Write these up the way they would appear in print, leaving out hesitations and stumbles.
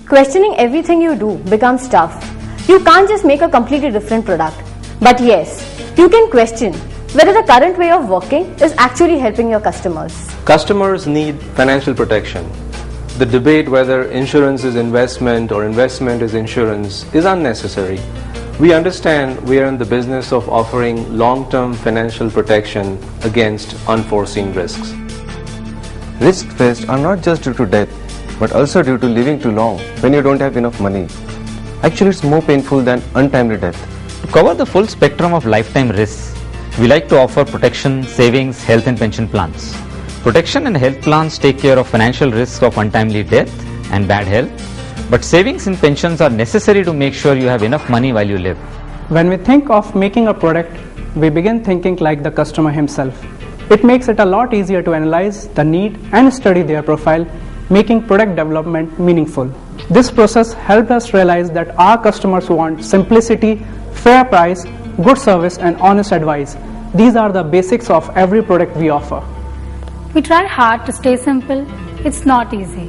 questioning everything you do becomes tough. You can't just make a completely different product. But yes, you can question whether the current way of working is actually helping your customers. Customers need financial protection. The debate whether insurance is investment or investment is insurance is unnecessary. We understand we are in the business of offering long-term financial protection against unforeseen risks. Risks faced are not just due to death, but also due to living too long when you don't have enough money. Actually, it's more painful than untimely death. To cover the full spectrum of lifetime risks, we like to offer protection, savings, health and pension plans. Protection and health plans take care of financial risks of untimely death and bad health, but savings and pensions are necessary to make sure you have enough money while you live. When we think of making a product, we begin thinking like the customer himself. It makes it a lot easier to analyze the need and study their profile, making product development meaningful. This process helped us realize that our customers want simplicity, fair price, good service and honest advice. These are the basics of every product we offer. We try hard to stay simple. It's not easy.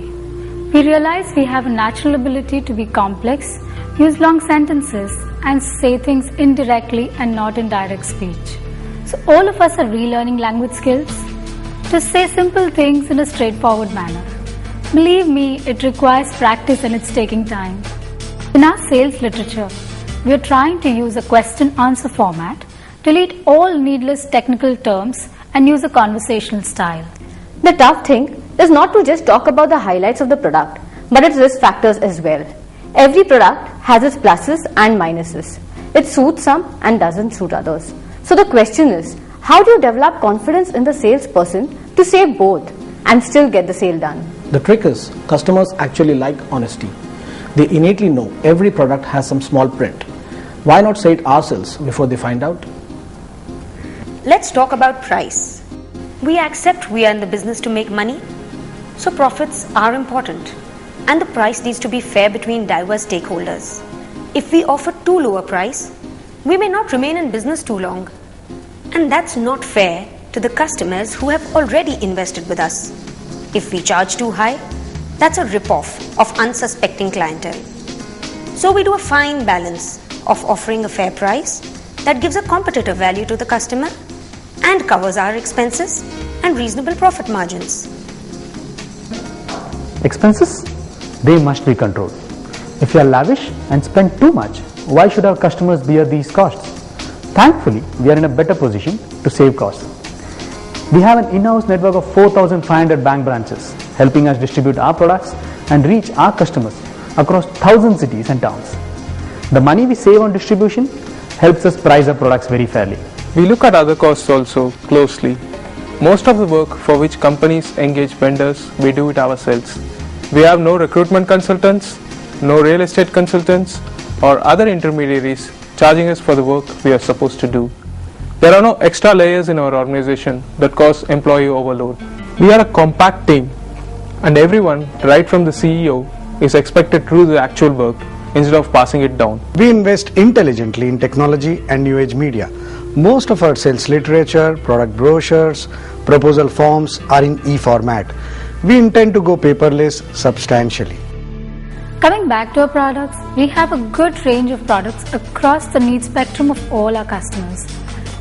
We realize we have a natural ability to be complex, use long sentences and say things indirectly and not in direct speech. So all of us are relearning language skills to say simple things in a straightforward manner. Believe me, it requires practice and it's taking time. In our sales literature, we are trying to use a question-answer format, delete all needless technical terms and use a conversational style. The tough thing is not to just talk about the highlights of the product, but its risk factors as well. Every product has its pluses and minuses. It suits some and doesn't suit others. So the question is, how do you develop confidence in the salesperson to say both and still get the sale done? The trick is, customers actually like honesty. They innately know every product has some small print. Why not say it ourselves before they find out? Let's talk about price. We accept we are in the business to make money, so profits are important and the price needs to be fair between diverse stakeholders. If we offer too low a price, we may not remain in business too long, and that's not fair to the customers who have already invested with us. If we charge too high, that's a rip-off of unsuspecting clientele. So we do a fine balance of offering a fair price that gives a competitive value to the customer and covers our expenses and reasonable profit margins. Expenses? They must be controlled. If you are lavish and spend too much, why should our customers bear these costs? Thankfully, we are in a better position to save costs. We have an in-house network of 4,500 bank branches, helping us distribute our products and reach our customers across 1,000 cities and towns. The money we save on distribution helps us price our products very fairly. We look at other costs also closely. Most of the work for which companies engage vendors, we do it ourselves. We have no recruitment consultants, no real estate consultants or other intermediaries charging us for the work we are supposed to do. There are no extra layers in our organization that cause employee overload. We are a compact team and everyone, right from the CEO, is expected to do the actual work instead of passing it down. We invest intelligently in technology and new age media. Most of our sales literature, product brochures, proposal forms are in e-format. We intend to go paperless substantially. Coming back to our products, we have a good range of products across the need spectrum of all our customers.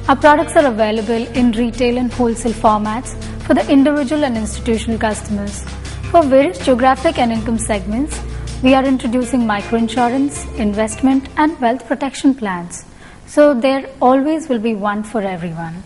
Our products are available in retail and wholesale formats for the individual and institutional customers. For various geographic and income segments, we are introducing microinsurance, investment and wealth protection plans. So there always will be one for everyone.